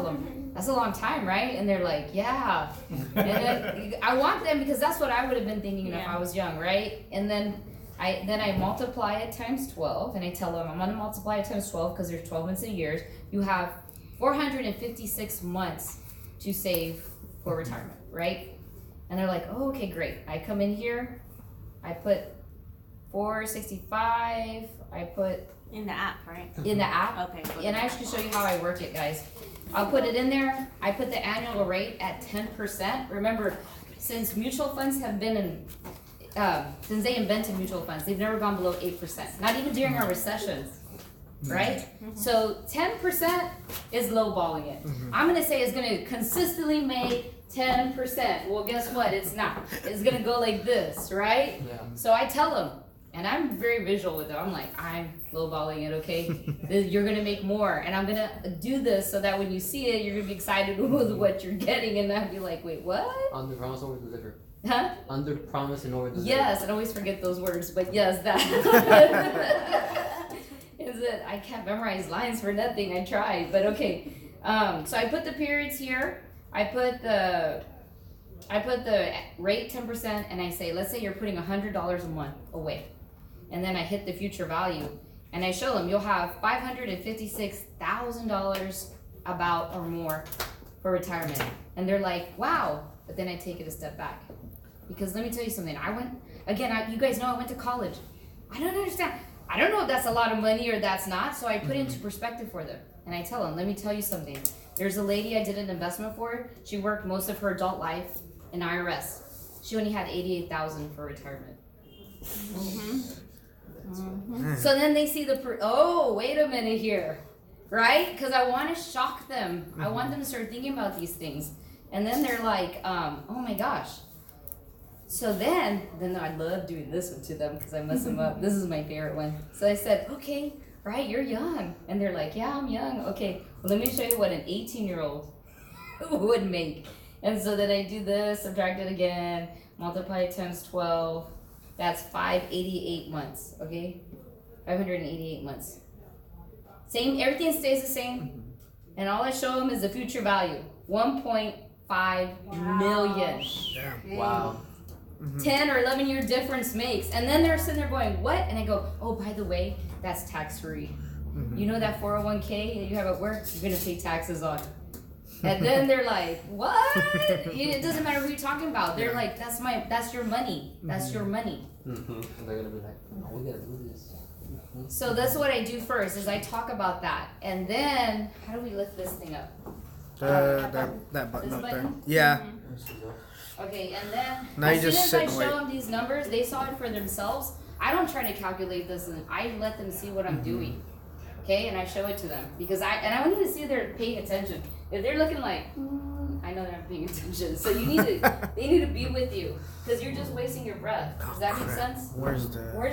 them, that's a long time, right? And they're like, yeah. And then I want them because that's what I would have been thinking if I was young, right? And then I multiply it times 12, and I tell them I'm gonna multiply it times 12 because there's 12 months a year. You have 456 months to save for retirement, right? And they're like, oh, okay, great. I come in here, I put 465, I put in the app, right? In the app. Okay. And I can show you how I work it, guys. I'll put it in there. I put the annual rate at 10%. Remember, since mutual funds have been in, since they invented mutual funds, they've never gone below 8%. Not even during our recessions, right? So 10% is lowballing it. I'm gonna say it's gonna consistently make 10%. Well, guess what? It's not. It's gonna go like this, right? Yeah. So I tell them, and I'm very visual with it. I'm like, I'm lowballing it, okay? You're gonna make more, and I'm gonna do this so that when you see it, you're gonna be excited with what you're getting, and I'll be like, wait, what? Under promise, over deliver. Huh? Under promise and over deliver. Yes, I always forget those words, but yes, that is it. I can't memorize lines for nothing. I tried, but okay. So I put the periods here. I put the rate 10%, and I say, let's say you're putting $100 a month away, and then I hit the future value, and I show them you'll have $556,000 about or more for retirement, and they're like, wow. But then I take it a step back, because let me tell you something. You guys know I went to college. I don't understand. I don't know if that's a lot of money or that's not, so I put it into perspective for them, and I tell them, let me tell you something. There's a lady I did an investment for. She worked most of her adult life in IRS. She only had $88,000 for retirement. So then they see oh, wait a minute here, right? Because I want to shock them. I want them to start thinking about these things. And then they're like, oh my gosh. So then I love doing this one to them because I mess them up. This is my favorite one. So I said, okay, right, you're young. And they're like, yeah, I'm young. Okay, well, let me show you what an 18-year-old would make. And so then I do this, subtract it again, multiply it times 12. That's 588 months, okay? 588 months. Same, everything stays the same. And all I show them is the future value, 1.5 million. Damn. Wow. 10 or 11 year difference makes. And then they're sitting there going, what? And I go, oh, by the way, that's tax free. You know that 401k that you have at work, you're going to pay taxes on. And then they're like, what? It doesn't matter who you're talking about. They're like, that's your money. That's your money. And they're gonna be like, oh, we gotta do this. So that's what I do first, is I talk about that. And then, how do we lift this thing up? That button This up there. button? Yeah. Okay, and then Now you as soon just as sit I and show wait. them these numbers, they saw it for themselves. I don't try to calculate this, and I let them see what I'm doing. Okay, and I show it to them because I want you to see they're paying attention. If they're looking like, I know they're not paying attention. So you need to, they need to be with you because you're just wasting your breath. Does that make sense? Where's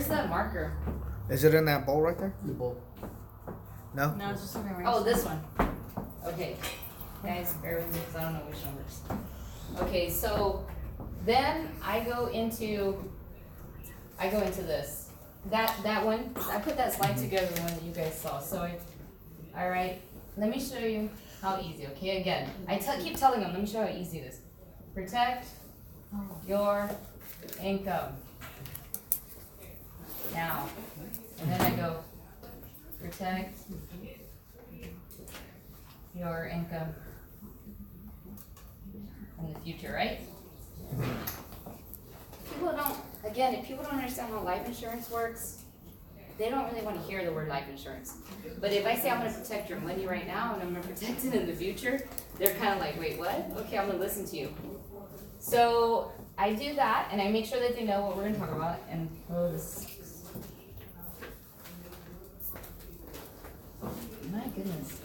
that marker? Is it in that bowl right there? The bowl. No. No, it's just memorized. Oh, this one. Okay, guys, bear with me because I don't know which numbers. Okay, so then I go into this. That one, I put that slide together, the one that you guys saw. So all right, let me show you how easy, okay? Again, I keep telling them, let me show you how easy it is. Protect your income. Now, and then I go, protect your income in the future, right? If people don't understand how life insurance works, they don't really want to hear the word life insurance. But if I say I'm going to protect your money right now and I'm going to protect it in the future, they're kind of like, wait, what? Okay, I'm going to listen to you. So I do that, and I make sure that they know what we're going to talk about. And my goodness.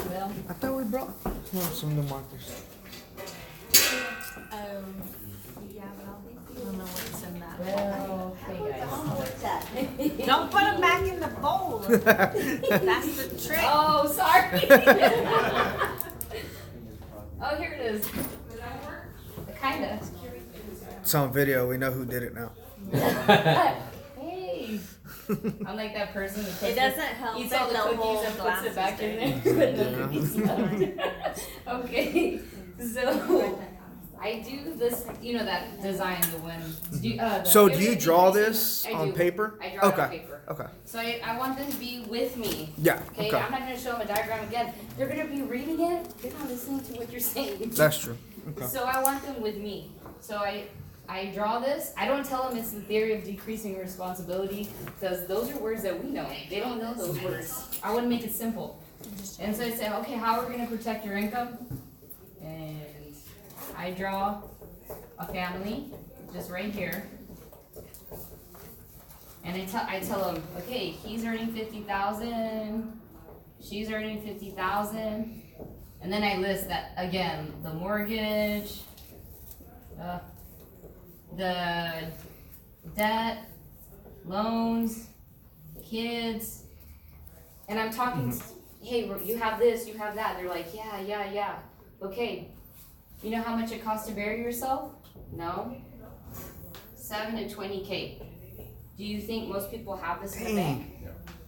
Well, I thought we brought some new markers. Yeah, but I don't know what's in that. well, hey guys. Don't put them back in the bowl. That's the trick. Oh, sorry. Oh, here it is. Does that work? Kinda. It's on video. We know who did it now. Hey. I'm like that person that puts It doesn't help eats that all the the whole cookies and puts glass it back is in dirty. there. But no Yeah. cookies left. Okay, so I do this, you know, that design, the one. The So do you period draw decreasing- this I on do. paper? I draw it Okay. on paper. Okay. So I want them to be with me. Yeah. Okay, Okay. I'm not gonna show them a diagram again. They're gonna be reading it. They're not listening to what you're saying. That's true. Okay. So I want them with me. So I draw this. I don't tell them it's the theory of decreasing responsibility because those are words that we know. They don't know those words. I want to make it simple. And so I say, okay, how are we going to protect your income? And I draw a family just right here. And I tell them, okay, he's earning 50,000, she's earning 50,000. And then I list that again, the mortgage, the debt, loans, kids, and I'm talking, hey, you have this, you have that. They're like, yeah. Okay, you know how much it costs to bury yourself? No. 7 to 20K. Do you think most people have this in the bank?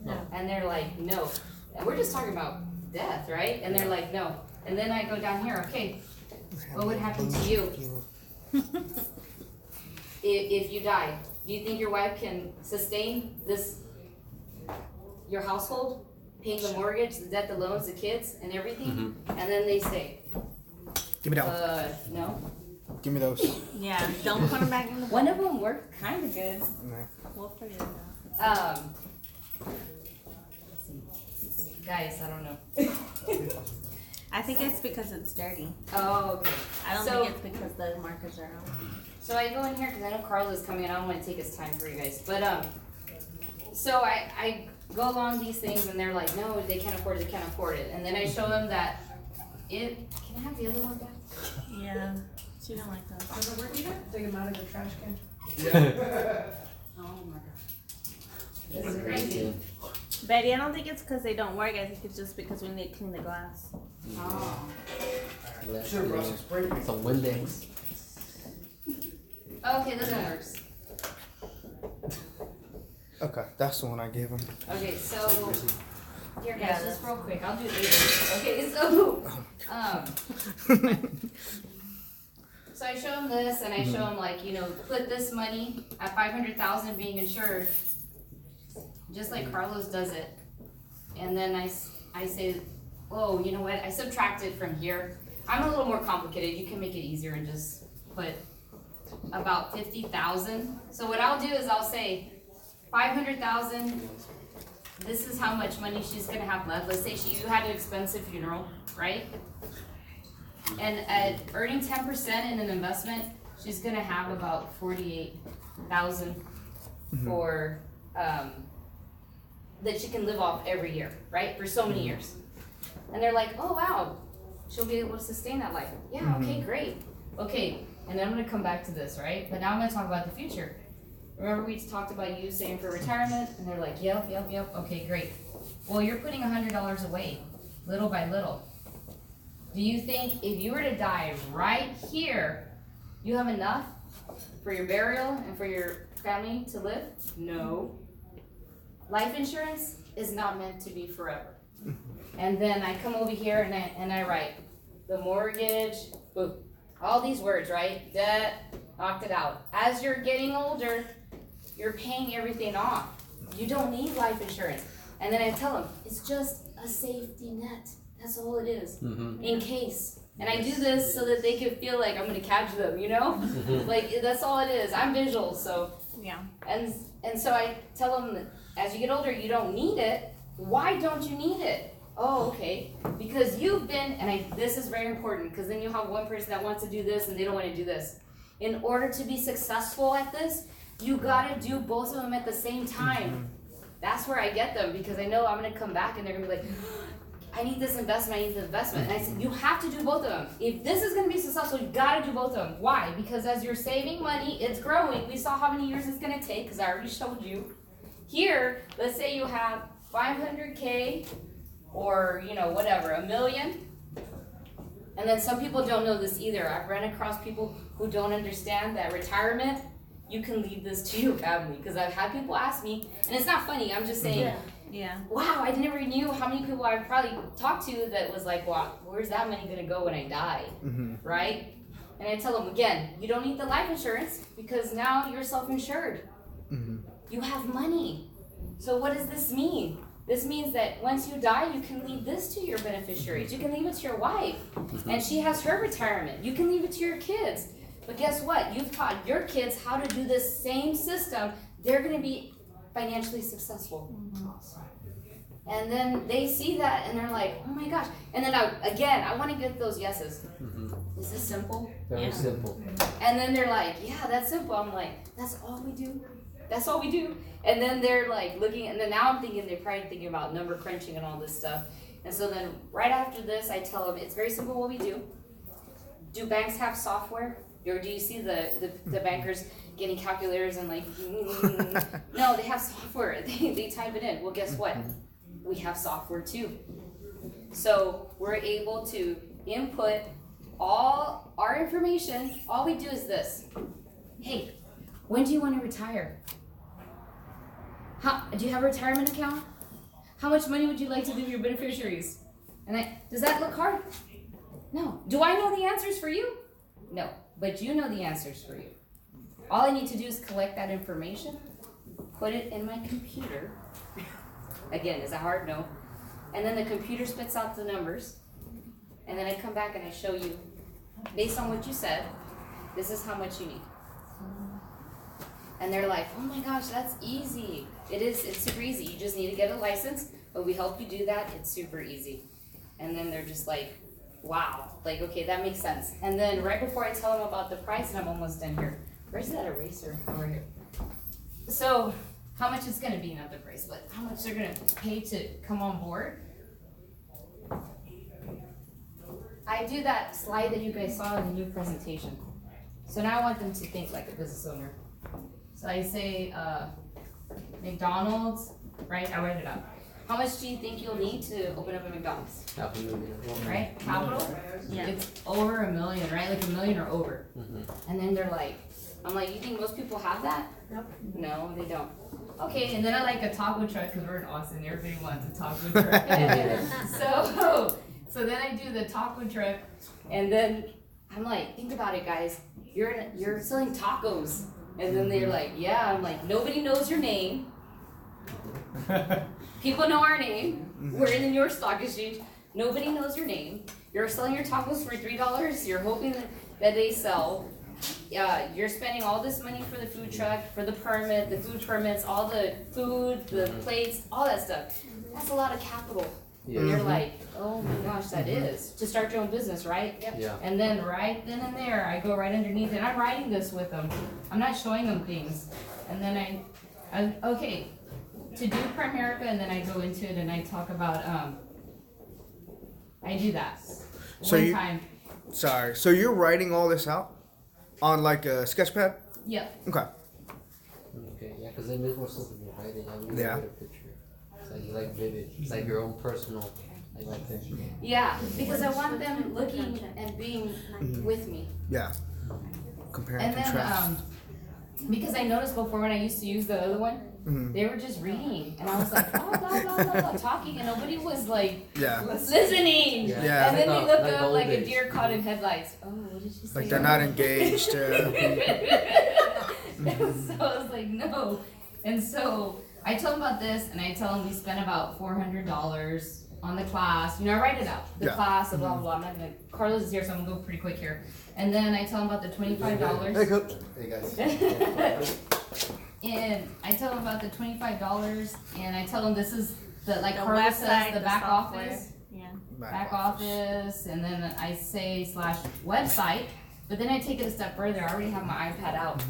No. And they're like, no. And we're just talking about death, right? And they're like, no. And then I go down here, okay, what would happen to you if you die? Do you think your wife can sustain this, your household, paying the mortgage, the debt, the loans, the kids, and everything? And then they say, Give me that one. no. Give me those. Yeah, don't put them back in the One of them worked kind of good. Nah. We'll figure it out. Guys, I don't know. I think it's because it's dirty. Oh, okay. I don't So- think it's because the markers are on. So I go in here because I know Carlos is coming and I don't want to take his time for you guys. But so I go along these things and they're like, no, they can't afford it, they can't afford it. And then I show them that it. Can I have the other one back? Yeah, she don't like those. Does it work either? Take them out of the trash can. Oh my god. This is crazy. Betty, I don't think it's because they don't work. I think it's just because we need to clean the glass. Oh. Some Windex. Okay, this one works. Okay, that's the one I gave him. Okay, so here Yeah, guys, just real quick, I'll do it later. Okay, so so I show them this, and I show them like, you know, put this money at 500,000 being insured, just like Carlos does it, and then I say, oh, you know what? I subtract it from here. I'm a little more complicated. You can make it easier and just put about 50,000. So what I'll do is I'll say 500,000. This is how much money she's gonna have left. Let's say you had an expensive funeral, right? And at earning 10% in an investment, she's gonna have about 48,000 for that she can live off every year, right? For so many years. And they're like, oh wow, she'll be able to sustain that life. Yeah, okay, great. Okay, and then I'm gonna come back to this, right? But now I'm gonna talk about the future. Remember we talked about you saving for retirement? And they're like, yep. Okay, great. Well, you're putting $100 away, little by little. Do you think if you were to die right here, you have enough for your burial and for your family to live? No. Life insurance is not meant to be forever. And then I come over here and I write the mortgage, boom, all these words, right? Debt, knocked it out. As you're getting older, you're paying everything off. You don't need life insurance. And then I tell them, it's just a safety net. That's all it is, in case. And I do this so that they can feel like I'm gonna catch them, you know? Like, that's all it is. I'm visual, so. Yeah. And so I tell them that as you get older, you don't need it. Why don't you need it? Oh, okay. Because you've been, this is very important, because then you have one person that wants to do this and they don't want to do this. In order to be successful at this, you gotta do both of them at the same time. That's where I get them, because I know I'm gonna come back and they're gonna be like, I need this investment, I need this investment. And I said, you have to do both of them. If this is gonna be successful, you gotta do both of them. Why? Because as you're saving money, it's growing. We saw how many years it's gonna take, because I already showed you. Here, let's say you have 500K or, you know, whatever, $1 million. And then some people don't know this either. I've run across people who don't understand that retirement you can leave this to your family. Because I've had people ask me, and it's not funny, I'm just saying, Yeah. wow, I never knew how many people I've probably talked to that was like, wow, where's that money gonna go when I die, right? And I tell them, again, you don't need the life insurance because now you're self-insured. You have money. So what does this mean? This means that once you die, you can leave this to your beneficiaries. You can leave it to your wife, and she has her retirement. You can leave it to your kids. But guess what? You've taught your kids how to do this same system. They're going to be financially successful. And then they see that, and they're like, oh my gosh. And then I want to get those yeses. Is this simple? Very simple. And then they're like, yeah, that's simple. I'm like, that's all we do? That's all we do? And then they're like looking, and then now I'm thinking they're probably thinking about number crunching and all this stuff. And so then right after this, I tell them, it's very simple what we do. Do banks have software? Or do you see the bankers getting calculators and like, no, they have software. They type it in. Well, guess what? We have software too. So we're able to input all our information. All we do is this. Hey, when do you want to retire? Do you have a retirement account? How much money would you like to leave your beneficiaries? And does that look hard? No. Do I know the answers for you? No. But you know the answers for you. All I need to do is collect that information, put it in my computer. Again, is that hard? No. And then the computer spits out the numbers. And then I come back and I show you, based on what you said, this is how much you need. And they're like, oh my gosh, that's easy. It is, it's super easy. You just need to get a license, but we help you do that. It's super easy. And then they're just like, wow, like, okay, that makes sense. And then right before I tell them about the price, and I'm almost done here. Where's that eraser? Over here. So, how much it's gonna be, not the price, but how much they're gonna pay to come on board. I do that slide that you guys saw in the new presentation. So now I want them to think like a business owner. So I say, McDonald's, right? I write it up. How much do you think you'll need to open up a McDonald's? Right? Capital? Yeah. It's over $1 million, right? Like $1 million or over. And then they're like, I'm like, you think most people have that? Nope. No, they don't. Okay, and then I like a taco truck because we're in Austin. Everybody wants a taco truck. So then I do the taco truck, and then I'm like, think about it, guys. You're selling tacos. And then they're like, yeah. I'm like, nobody knows your name. People know our name. We're in the New York Stock Exchange. Nobody knows your name. You're selling your tacos for $3. You're hoping that they sell. You're spending all this money for the food truck, for the permit, the food permits, all the food, the plates, all that stuff. That's a lot of capital. And you're like, oh my gosh, that is. To start your own business, right? Yep. Yeah. And then right then and there, I go right underneath it. I'm writing this with them. I'm not showing them things. And then okay, to do Primerica, and then I go into it and I talk about, I do that. So One time. Sorry. So you're writing all this out on like a sketch pad? Yep. Okay. Okay, yeah, because it is more simple than writing. I mean, Yeah. a picture. It's like, you like vivid. It's like your own personal, like picture. Yeah, because I want them looking and being with me. Yeah. Compare And and then, contrast. because I noticed before when I used to use the other one, they were just reading, and I was like, blah, blah, blah, blah, blah, talking, and nobody was like Yeah. listening. Yeah. And then they look up old like a days. deer caught in headlights. Oh, what did she say? Like they're not engaged. So I was like, no. And so I tell them about this, and I tell them we spent about $400 on the class. You know, I write it out. The Yeah. class, blah, blah, blah. I'm not gonna, Carlos is here, so I'm gonna go pretty quick here. And then I tell them about the $25. Hey, coach. Hey guys. And I tell them about the $25, and I tell them this is the, like The Carlos says, website, the the back software. office. Yeah. Back office, and then I say / website, but then I take it a step further. I already have my iPad out,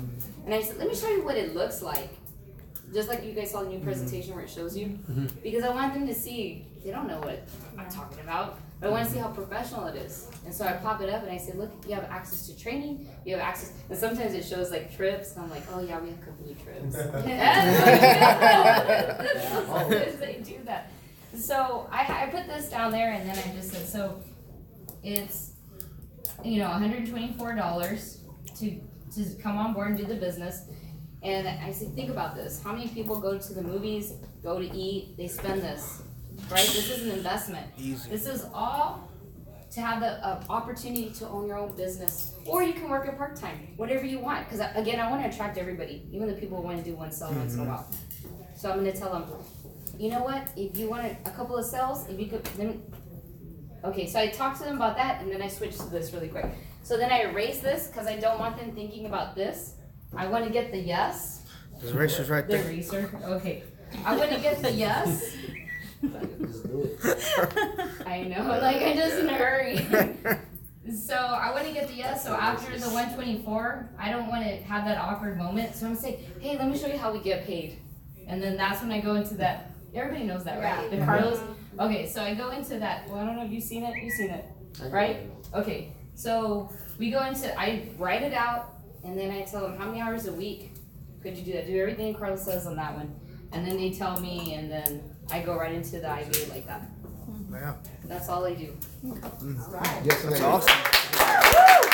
and I said, let me show you what it looks like, just like you guys saw the new presentation where it shows you, because I want them to see. They don't know what I'm talking about, but I want to see how professional it is. And so I pop it up and I say, look, you have access to training, you have access, and sometimes it shows like trips, and I'm like, oh yeah, we have company trips. Sometimes they do that. So I put this down there, and then I just said, so it's, $124 to come on board and do the business. And I say, think about this. How many people go to the movies, go to eat, they spend this, right? This is an investment. Easy. This is all to have the opportunity to own your own business. Or you can work it part-time, whatever you want. Because again, I want to attract everybody, even the people who want to do one sale once in a while. So I'm going to tell them, you know what? If you want a couple of sales, if you could, then, okay, so I talked to them about that, and then I switched to this really quick. So then I erase this, because I don't want them thinking about this. I want to get the yes. The eraser's right The there. eraser, okay. I want to get the yes. Just do it. I know, like I'm just in a hurry. So I want to get the yes. So after the 124, I don't want to have that awkward moment. So I'm saying, hey, let me show you how we get paid. And then that's when I go into that. Everybody knows that, right? The Carlos. Okay, so I go into that. Well, I don't know if you've seen it. You've seen it, right? Okay, so we go into. I write it out, and then I tell them how many hours a week could you do that. Do everything Carlos says on that one, and then they tell me, and then I go right into the idea like that. Yeah. That's all I do. Yes, That's awesome.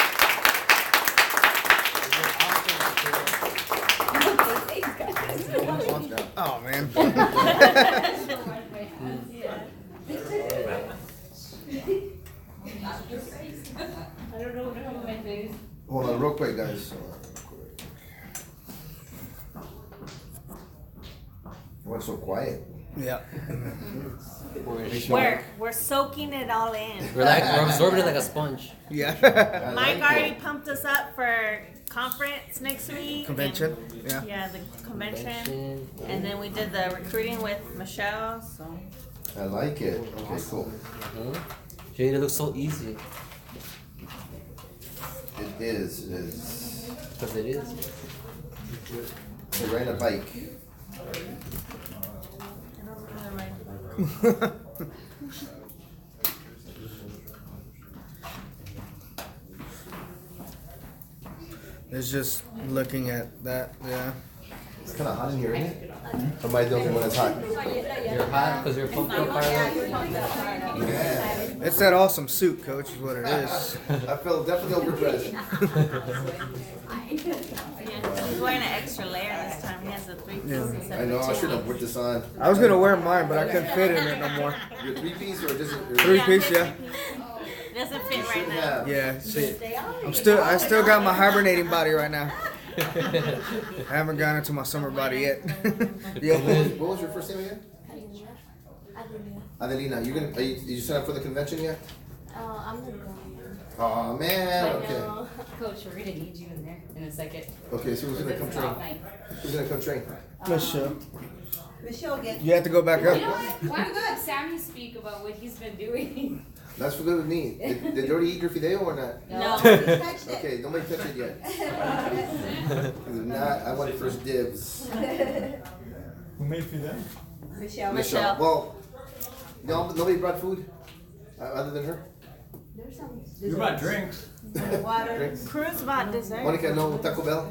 Oh man. I don't know what to do with my face. Hold on, real quick, guys. What's so quiet? Yeah. We're soaking it all in. We're absorbing it like a sponge. Yeah. Mike already pumped us up for conference next week. Convention. and- Yeah. Yeah, the convention. And then we did the recruiting with Michelle, so. I like it. Okay, cool. Jade, it looks so easy. It is. Because it is. You're riding a bike. It's just looking at that. Yeah. It's kind of hot in here, isn't it? Or am I the only one that's hot? You're hot because you're pumped up, Carlos. Yeah. It's that awesome suit, coach, is what it is. I feel definitely overdressed. He's wearing an extra layer this time. He has a 3-piece instead I of know, a I 2. should have put this on. I was gonna wear mine, but I couldn't fit in it no more. Your 3-piece or just a 3-piece, yeah. It doesn't fit right now. have. Yeah. See, I still got my hibernating body right now. I haven't gotten into my summer body yet. Yeah. What was your first name again? Adelina. Did you sign up for the convention yet? I'm gonna go. Oh man. Okay. Coach, we're gonna need you in there in a second. Okay. So who's gonna come It's off train? night. Who's gonna come train? Michelle, Michelle gets. you have to go back You know up. what? Why don't we have Sammy speak about what he's been doing? That's for good with me. Did you already eat your fideo or not? No. Okay, nobody touch it yet. If not, I want first dibs. Who made for them? Michelle. Michelle. Well, nobody brought food other than her. There's some. You brought drinks. Water. Drinks? Cruz bought dessert. Monica, no Taco Bell.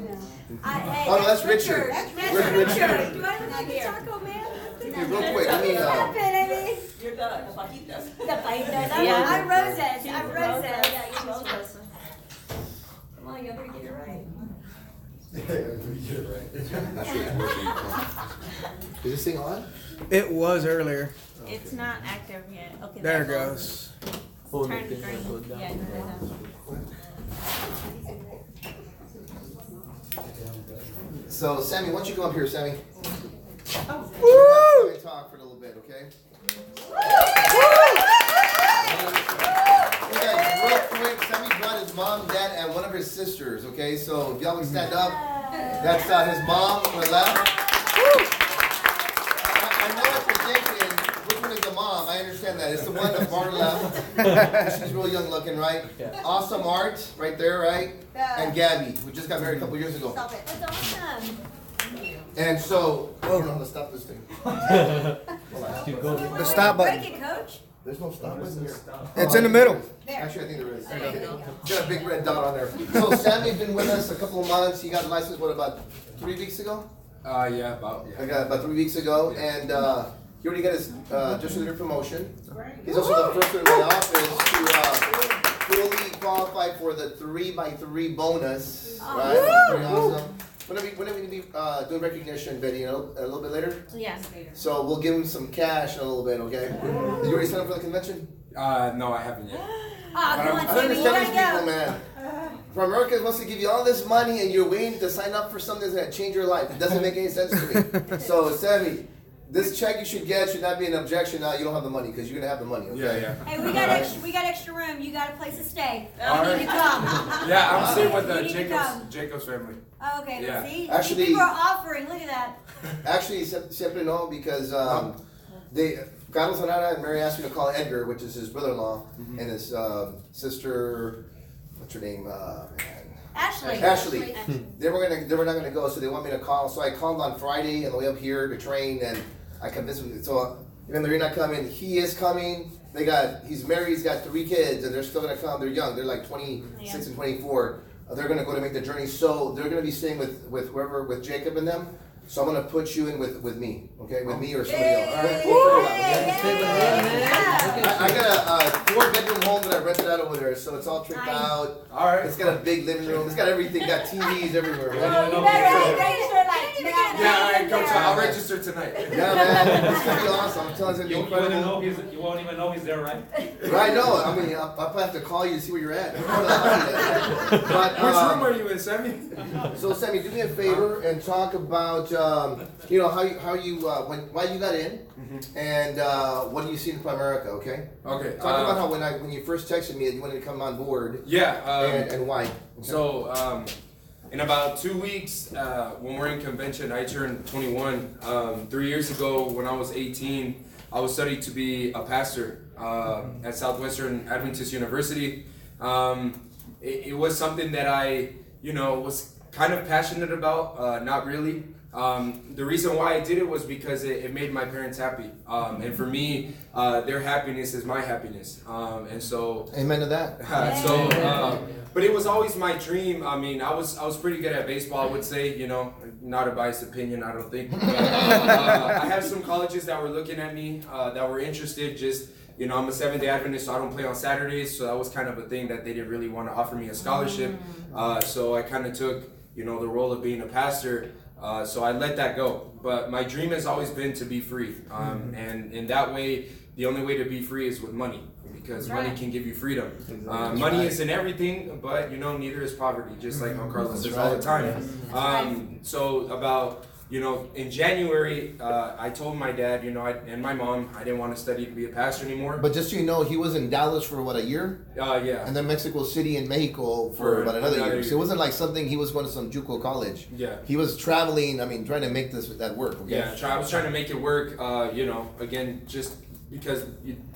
Hey, Oh, no, that's Richard. That's Where's Richard? Do I look like a taco man? Okay, real quick, let me. You're the fajitas. The fajitas. Yeah. I'm Roses. I'm Roses. Roses. Yeah, you Roses. Come on, you better get it right. Is this thing on? It was earlier. It's not active yet. Okay, There it goes. Oh, Turn no, green. go down. Yeah, turn it down. So, Sammy, why don't you come up here, Sammy? Oh. We're gonna talk for a little bit, okay? Hey guys, real quick, Sammy brought his mom, dad, and one of his sisters, okay? So if y'all would stand up, that's his mom on the left. I know what you're thinking, which one is the mom? I understand that. It's the one on the far left. She's real young looking, right? Awesome Art, right there, right? And Gabby, who just got married a couple years ago. Stop it. That's awesome. And so, hold on, let's stop this thing. The stop button. Break it, coach. There's no stop button here. It's in the middle. Actually, I think there is. It's got a big red dot on there. So Sammy's been with us a couple of months. He got licensed, what, about 3 weeks ago? Yeah, about, I got about 3 weeks ago, and he already got his just leader promotion. He's also the first one in my office to fully qualify for the 3x3 bonus. Right? That's pretty awesome. When are we gonna be doing recognition, Betty? A little bit later. Yeah. So we'll give him some cash in a little bit, okay? Did you already sign up for the convention? No, I haven't yet. Ah, come on, I don't Sammy, you understand these gotta people, man. Primerica wants to give you all this money and you're waiting to sign up for something that's gonna change your life. It doesn't make any sense to me. So, Sammy, this check you should get should not be an objection. You don't have the money because you're gonna have the money. Okay? Yeah. Hey, we got extra room. You got a place to stay. All You need to come. Yeah, I'm staying with You need to come. Jacob's family. Oh, okay, Yeah. see? Actually- People are offering. Look at that. Actually, siempre no, because Carlos Sonata and Mary asked me to call Edgar, which is his brother-in-law, and his sister. What's her name? Ashley. Ashley. They were not gonna go, so they want me to call. So I called on Friday on the way up here to train, and I convinced them. So even though you're not coming, he is coming. He's married. He's got 3 kids, and they're still gonna come. They're young. They're like 26 and 24. They're gonna go to make the journey. So they're gonna be staying with whoever, with Jacob and them. So I'm gonna put you in with me, okay? With me or somebody else. All right? We'll figure it out, okay? I got a 4-bedroom home that I rented out over there, so it's all tricked out. All right. It's got a big living room. It's got everything. Got TVs everywhere. You Right? better register like now. Yeah, all right, Coach. I'll register tonight. Yeah, man. It's gonna be awesome. I'm telling you, it's You gonna be won't incredible. you won't even know he's there, right? Right? No, I mean, I'll probably have to call you to see where you're at. But, Which room are you in, Sammy? so, Sammy, do me a favor and talk about, why you got in, and what do you see in Primerica, okay? Okay. Talk about how when you first texted me that you wanted to come on board, Yeah. and why. Okay. So, in about 2 weeks, when we're in convention, I turned 21. 3 years ago, when I was 18, I was studied to be a pastor at Southwestern Adventist University. It was something that I, was kind of passionate about, not really. The reason why I did it was because it made my parents happy. And for me, their happiness is my happiness. And so... Amen to that. But it was always my dream. I mean, I was pretty good at baseball, I would say, not a biased opinion, I don't think. I had some colleges that were looking at me, that were interested. Just, I'm a Seventh-day Adventist, so I don't play on Saturdays. So that was kind of a thing that they didn't really want to offer me a scholarship. So I kind of took, the role of being a pastor. So I let that go. But my dream has always been to be free. And in that way, the only way to be free is with money. Because money can give you freedom. Money isn't everything, but neither is poverty, just like how Carlos says all the time. So about, in January, I told my dad, and my mom, I didn't want to study to be a pastor anymore. But just so you know, he was in Dallas for a year? Yeah. And then Mexico City and Mexico for about another year. So it wasn't like something he was going to some JUCO college. Yeah. He was traveling, trying to make that work. Okay? Yeah, I was trying to make it work, again, just because,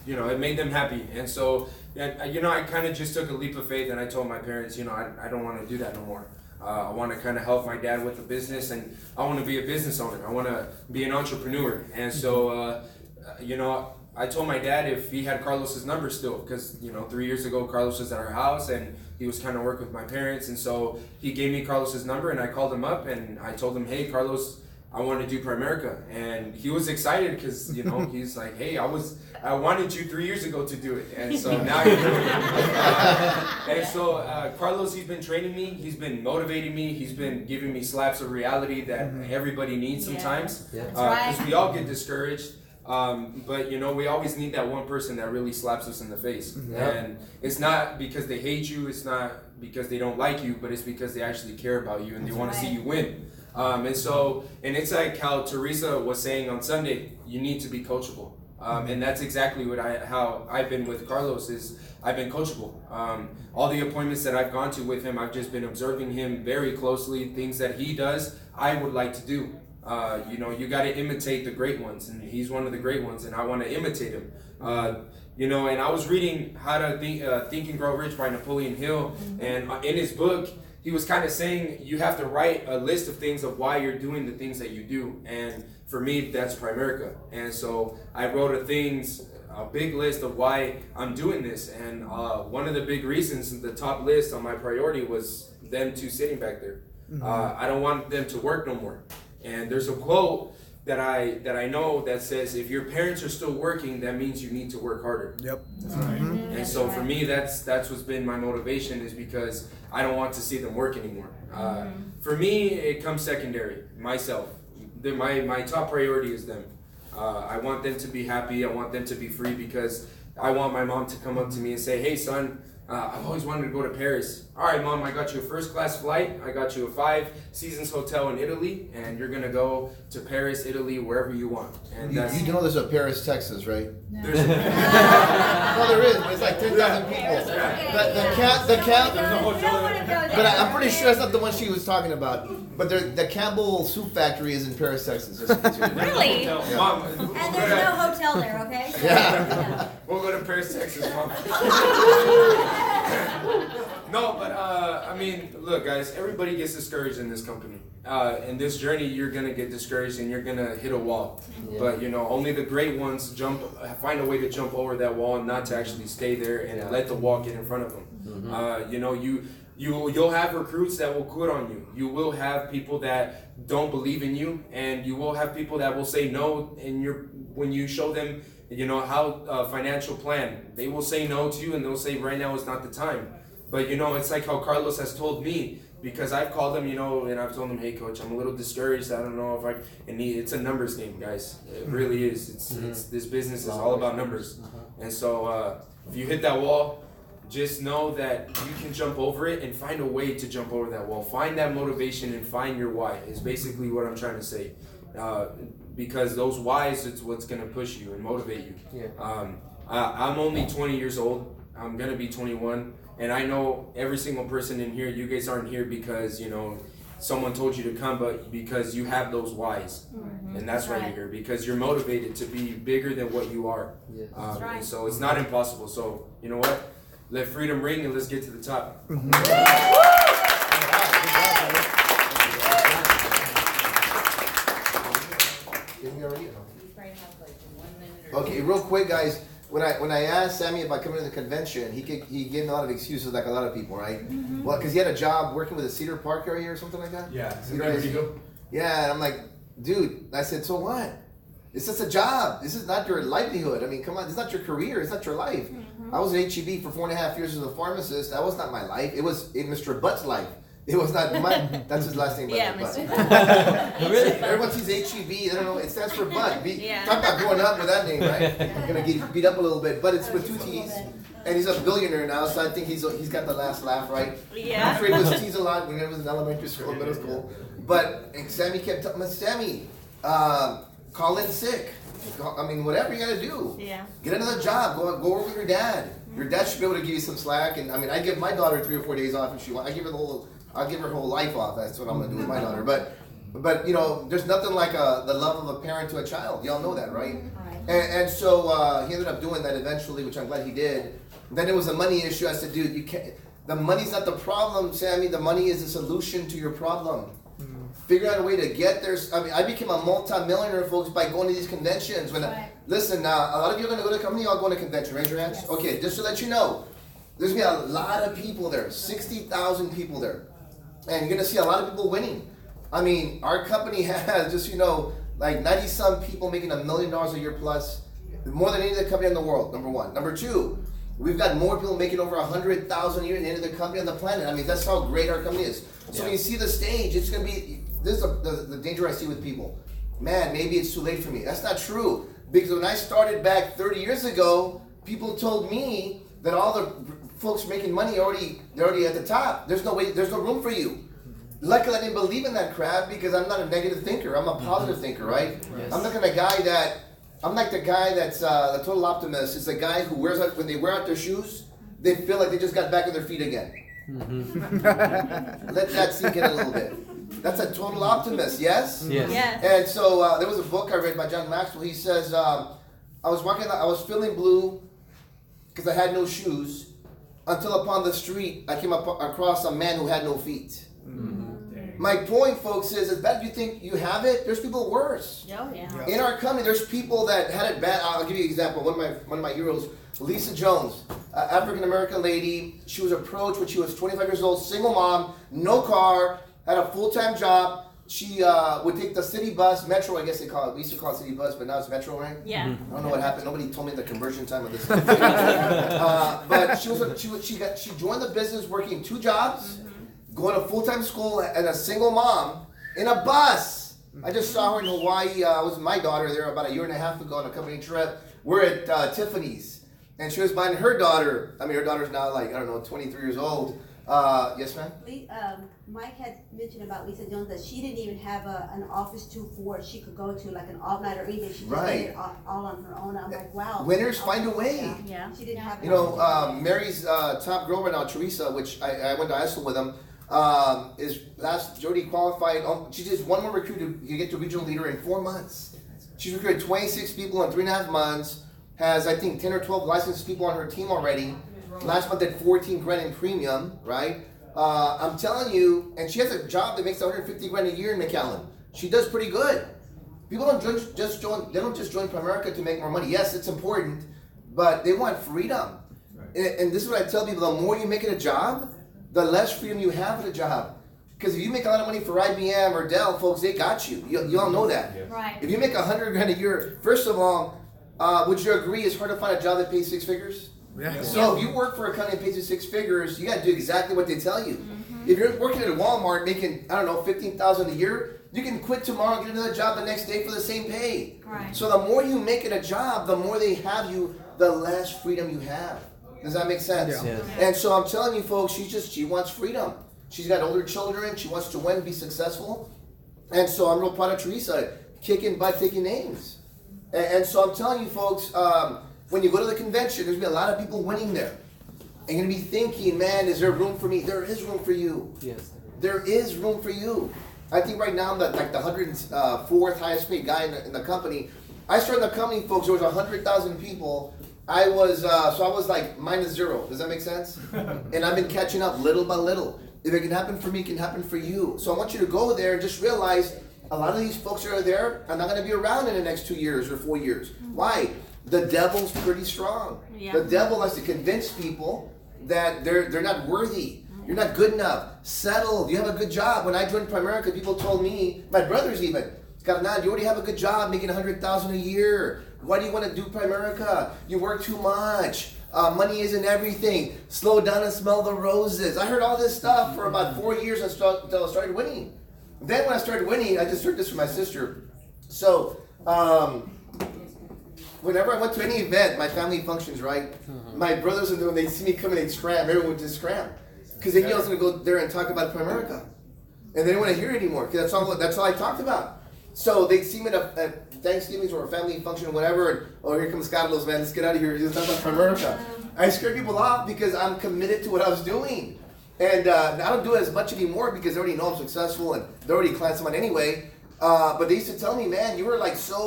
it made them happy. And so, I kind of just took a leap of faith and I told my parents, I don't want to do that no more. I want to kind of help my dad with the business, and I want to be a business owner. I want to be an entrepreneur. And so, I told my dad if he had Carlos's number still, because 3 years ago Carlos was at our house and he was kind of working with my parents, and so he gave me Carlos's number and I called him up and I told him, hey Carlos, I want to do Primerica. And he was excited because he's like, hey, I wanted you 3 years ago to do it, and so now you're doing it. And so Carlos, he's been training me, he's been motivating me, he's been giving me slaps of reality that everybody needs sometimes, because we all get discouraged. But we always need that one person that really slaps us in the face. And it's not because they hate you, it's not because they don't like you, but it's because they actually care about you and they want to see you win. And it's like how Teresa was saying on Sunday, you need to be coachable. And that's exactly how I've been with Carlos, is I've been coachable. All the appointments that I've gone to with him, I've just been observing him very closely. Things that he does, I would like to do. You got to imitate the great ones, and he's one of the great ones, and I want to imitate him. And I was reading How to Think and Grow Rich by Napoleon Hill, and in his book, he was kind of saying you have to write a list of things of why you're doing the things that you do. And for me, that's Primerica. And so I wrote a big list of why I'm doing this. And one of the big reasons, the top list on my priority, was them two sitting back there. I don't want them to work no more. And there's a quote that I know that says, if your parents are still working, that means you need to work harder. Yep. And so for me, that's what's been my motivation, is because I don't want to see them work anymore. For me, it comes secondary. Myself, my top priority is them. I want them to be happy. I want them to be free, because I want my mom to come up to me and say, "Hey, son, I've always wanted to go to Paris. All right, Mom, I got you a first-class flight. I got you a 5 seasons hotel in Italy, and you're gonna go to Paris, Italy, wherever you want." And that's You know there's a Paris, Texas, right? there's No, there is, but it's like 10,000 people. The but I'm pretty sure that's not the one she was talking about. But the Campbell Soup Factory is in Paris, Texas. Just in case you didn't know. Really? Mom, And there's no hotel there, okay? Yeah. we'll go to Paris, Texas, Mom. No, but I mean, look, guys, everybody gets discouraged in this company. In this journey, you're gonna get discouraged and you're gonna hit a wall. Yeah. But you know, only the great ones find a way to jump over that wall and not to actually stay there and Yeah. let the wall get in front of them. You know, you'll have recruits that will quit on you. You will have people that don't believe in you, and you will have people that will say no. And when you show them, you know, how financial plan, they will say no to you, and they'll say right now is not the time. But you know, it's like how Carlos has told me, because I've called him, you know, and I've told him, "Hey, coach, I'm a little discouraged. I don't know if I." And it's a numbers game, guys. It really is. It's this business is all about numbers. And so if you hit that wall, just know that you can jump over it and find a way to jump over that wall. Find that motivation and find your why, is basically what I'm trying to say. Because those whys, it's what's going to push you and motivate you. Yeah. I'm only 20 years old. I'm going to be 21. And I know every single person in here, you guys aren't here because, you know, someone told you to come, but because you have those whys. And that's why you're here, because you're motivated to be bigger than what you are. Yes. And so it's not impossible. So, you know what? Let freedom ring and let's get to the top. Okay, real quick, guys. When I asked Sammy about coming to the convention, he gave me a lot of excuses, like a lot of people, right? Well, because he had a job working with the Cedar Park area or something like that. Yeah. Yeah, and I'm like, dude. I said, so what? It's just a job. This is not your livelihood. I mean, come on, it's not your career. It's not your life. I was at HEB for 4.5 years as a pharmacist. That was not my life. It was Mr. Butt's life. It was not mine. That's his last name. Yeah, Butt. Mr. Really? Everyone sees HEB. They don't know. It stands for Butt. Yeah. Talk about growing up with that name, right? I'm gonna get beat up a little bit, but it's with 2 T's. And he's a billionaire now, so I think he's got the last laugh, right? Yeah. I'm afraid he was teased a lot when he was in elementary school and middle school. But and Sammy kept telling me, Sammy, call in sick. I mean, whatever you gotta do. Yeah. Get another job. Go work with your dad. Your dad should be able to give you some slack. And I mean, I give my daughter 3 or 4 days off if she wants. I'll give her whole life off. That's what I'm gonna do with my daughter. But you know, there's nothing like the love of a parent to a child. Y'all know that, right? And so he ended up doing that eventually, which I'm glad he did. Then it was a money issue. I said, dude, you can't. The money's not the problem, Sammy. The money is the solution to your problem. Figure out a way to get there. I mean, I became a multi-millionaire, folks, by going to these conventions. Listen, now, a lot of you are going to go to a company, I'll go to a convention. Raise your hands. Yes. Okay, just to let you know, there's going to be a lot of people there, 60,000 people there. And you're going to see a lot of people winning. I mean, our company has, just, you know, like 90-some people making $1 million a year plus, more than any other company in the world, number one. Number two, we've got more people making over 100,000 a year than any other company on the planet. I mean, that's how great our company is. So when you see the stage, it's going to be, this is the danger I see with people. Man, maybe it's too late for me. That's not true. Because when I started back 30 years ago, people told me that all the folks making money they're already at the top. There's no way, there's no room for you. Luckily, I didn't believe in that crap because I'm not a negative thinker. I'm a positive thinker, right? Yes. I'm not the guy that, I'm like the guy that's the total optimist. It's the guy who wears out, when they wear out their shoes, they feel like they just got back on their feet again. Let that sink in a little bit. That's a total optimist, yes? Yes. Yes. And so there was a book I read by John Maxwell. He says, I was feeling blue because I had no shoes until upon the street I came across a man who had no feet. My point, folks, is as bad as you think you have it, there's people worse. Oh, yeah. In our company, there's people that had it bad. I'll give you an example. One of my heroes, Lisa Jones, African-American lady. She was approached when she was 25 years old, single mom, no car, had a full-time job. She would take the city bus, Metro, I guess they call it. We used to call it city bus, but now it's Metro, right? Yeah. I don't know what happened. Nobody told me the conversion time of this. But she joined the business working 2 jobs, going to full-time school, and a single mom in a bus. I just saw her in Hawaii. I was with my daughter there about a year and a half ago on a company trip. We're at Tiffany's, and she was buying her daughter. I mean, her daughter's now like, I don't know, 23 years old. Yes, ma'am? Mike had mentioned about Lisa Jones that she didn't even have an office she could go to, like an all-night or anything. She just did it all on her own. I'm like, wow. Winners find a way. Yeah. She didn't have. You know, Mary's top girl right now, Teresa, which I went to high school with them, is last Jody qualified. She just one more recruit to get to regional leader in 4 months. She's recruited 26 people in 3.5 months. Has I think 10 or 12 licensed people on her team already. Last month at 14 grand in premium, right? I'm telling you, and she has a job that makes 150 grand a year in McAllen. She does pretty good. People don't just join Primerica to make more money. Yes, it's important, but they want freedom. And this is what I tell people: the more you make it a job, the less freedom you have at a job. Because if you make a lot of money for IBM or Dell, folks, they got you. You all know that. Right. If you make 100 grand a year, first of all, would you agree it's hard to find a job that pays 6 figures? Yeah. So if you work for a company that pays you 6 figures, you got to do exactly what they tell you. If you're working at a Walmart making, I don't know, $15,000 a year, you can quit tomorrow and get another job the next day for the same pay. Right. So the more you make it a job, the more they have you, the less freedom you have. Does that make sense? Yeah. And so I'm telling you folks, she wants freedom. She's got older children, she wants to win, be successful. And so I'm real proud of Teresa, kicking butt, taking names. And so I'm telling you folks, when you go to the convention, there's going to be a lot of people winning there. And you're going to be thinking, man, is there room for me? There is room for you. Yes. There is room for you. I think right now I'm the 104th highest paid guy in the company. I started the company, folks, there was 100,000 people. I was like -0. Does that make sense? And I've been catching up little by little. If it can happen for me, it can happen for you. So I want you to go there and just realize a lot of these folks that are there are not going to be around in the next 2 years or 4 years. Why? The devil's pretty strong. Yeah. The devil likes to convince people that they're not worthy. You're not good enough. Settled. You have a good job. When I joined Primerica, people told me, my brothers even, Carnal, you already have a good job making $100,000 a year. Why do you want to do Primerica? You work too much. Money isn't everything. Slow down and smell the roses. I heard all this stuff for about 4 years until I started winning. Then when I started winning, I just heard this from my sister. So, whenever I went to any event, my family functions, right? My brothers, when they see me coming, they'd scram. Everyone would just scram. Because they knew I was going to go there and talk about Primerica. And they didn't want to hear it anymore, because that's all I talked about. So they'd see me at Thanksgivings or a family function or whatever, and, oh, here comes Carlos, man, let's get out of here. Just talk about Primerica. I scared people off because I'm committed to what I was doing. And I don't do it as much anymore because they already know I'm successful and they're already clients of mine anyway. But they used to tell me, man, you were like so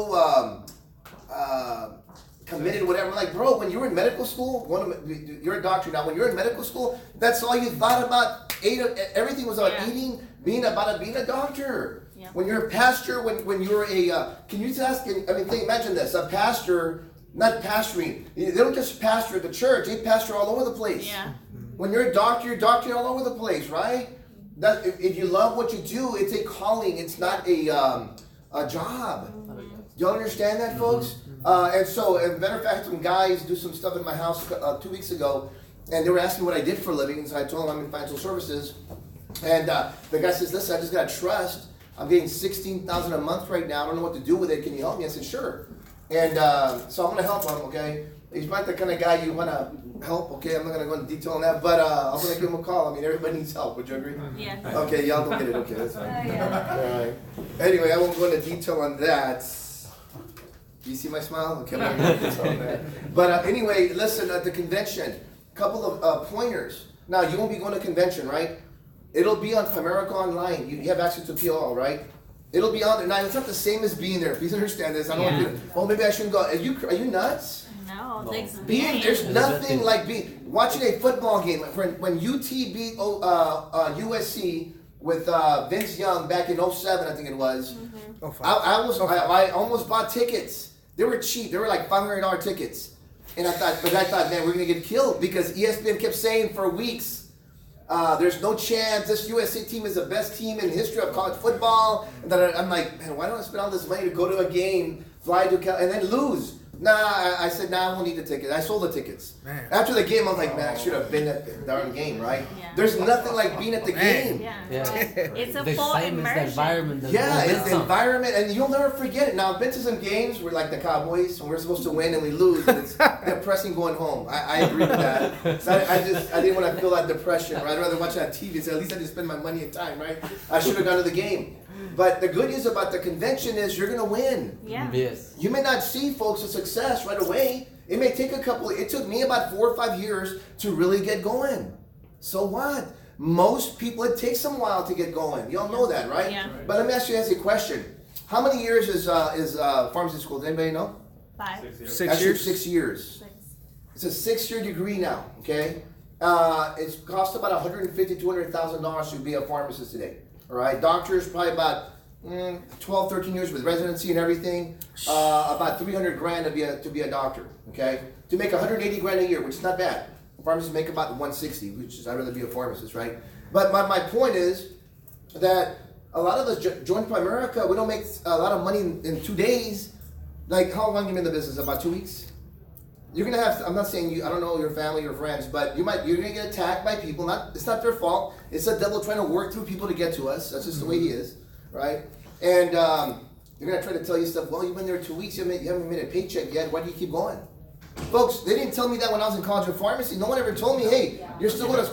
committed, whatever. Like, bro, when you were in medical school, you're a doctor now. When you're in medical school, that's all you thought about. Everything was about eating, being a doctor. Yeah. When you're a pastor, when you're a, can you just ask? Imagine this: a pastor, not pastoring. They don't just pastor at the church; they pastor all over the place. Yeah. When you're a doctor, you're doctoring all over the place, right? That if you love what you do, it's a calling. It's not a job. Do y'all understand that, folks? And so, as a matter of fact, some guys do some stuff in my house 2 weeks ago, and they were asking what I did for a living, and so I told them I'm in financial services. And the guy says, "Listen, I just got trust. I'm getting $16,000 a month right now. I don't know what to do with it. Can you help me?" I said, "Sure." And so I'm going to help him, okay? He's not the kind of guy you want to help, okay? I'm not going to go into detail on that, but I'm going to give him a call. I mean, everybody needs help. Would you agree? Yeah. Okay, y'all don't get it. Okay, that's fine. yeah. All right. Anyway, I won't go into detail on that. Do you see my smile? Okay, I'm not going to go into detail on that. But anyway, listen, at the convention, couple of pointers. Now, you won't be going to convention, right? It'll be on Primerica Online. You have access to PLL, right? It'll be on there. Now, it's not the same as being there. Please understand this. I don't want to. Oh, maybe I shouldn't go. Are you nuts? No, There's nothing like watching a football game. When UT beat USC with Vince Young back in 07, I think it was. I almost bought tickets. They were cheap. They were like $500 tickets. And I thought, man, we're gonna get killed because ESPN kept saying for weeks, there's no chance. This USC team is the best team in the history of college football. And then I'm like, man, why don't I spend all this money to go to a game, fly to Cal, and then lose? Nah, I said, nah, I won't need the ticket. I sold the tickets. Man. After the game, I was like, man, I should have been at the darn game, right? Yeah. There's nothing like being at the game. Yeah. Yeah. It's a The full excitement, the immersion. environment. The Yeah, it's the momentum. environment, and you'll never forget it. Now, I've been to some games where, like the Cowboys, when we're supposed to win and we lose, and it's depressing going home. I agree with that. So I didn't want to feel that depression, right? I'd rather watch it on TV and say, at least I didn't spend my money and time, right? I should have gone to the game. But the good news about the convention is you're going to win. Yeah. Yes. You may not see, folks, a success right away. It may take it took me about 4 or 5 years to really get going. So what? Most people, it takes them a while to get going. Y'all know that, right? Yeah. But let me ask you guys a question. How many years is pharmacy school? Does anybody know? 5. 6 Actually, years. 6 years. 6. It's a 6-year degree now, okay? It's cost about $150,000 to $200,000 to be a pharmacist today. All right, doctors probably about 12, 13 years with residency and everything. About $300,000 to be a doctor, okay? To make $180,000 a year, which is not bad. Pharmacists make about $160,000, which is I'd rather be a pharmacist, right? But my point is that a lot of us join Primerica. We don't make a lot of money in 2 days. Like, how long have you been in the business? About 2 weeks? You're gonna have. I'm not saying you. I don't know your family or friends, but you're gonna get attacked by people. It's not their fault. It's the devil trying to work through people to get to us. That's just the way he is, right? And they're gonna try to tell you stuff. Well, you've been there 2 weeks. You haven't made a paycheck yet. Why do you keep going? Folks, they didn't tell me that when I was in college or pharmacy. No one ever told me, hey, you're still going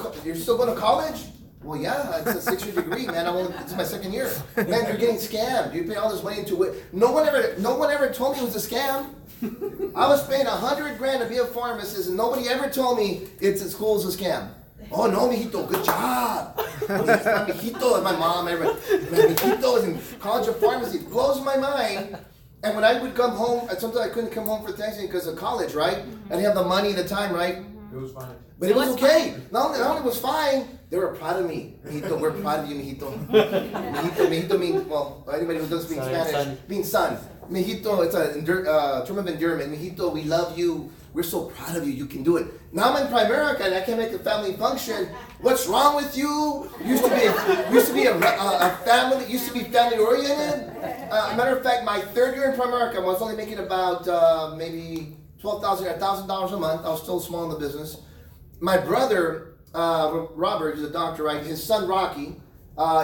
to college? Well, yeah, it's a 6-year degree, man. It's my 2nd year. Man, you're getting scammed. You pay all this money into it. No one ever told me it was a scam. I was paying $100,000 to be a pharmacist, and nobody ever told me school's a scam. Oh no, mijito, good job. Mijito, and my mom, everybody. Mijito is in college of pharmacy. It blows my mind. And when I would come home, sometimes I couldn't come home for Thanksgiving because of college, right? I didn't have the money and the time, right? It was fine. But it was okay. Not only was fine, they were proud of me. Mijito, we're proud of you, mijito. Mijito means, well, anybody who doesn't speak Spanish, son. means son. Mijito, it's a term of endearment. Mijito, we love you. We're so proud of you. You can do it. Now I'm in Primerica and I can't make a family function. What's wrong with you? Used to be family oriented. Matter of fact, my 3rd year in Primerica, I was only making about maybe $12,000 or $1,000 a month. I was still small in the business. My brother, Robert, who's a doctor, right? His son Rocky,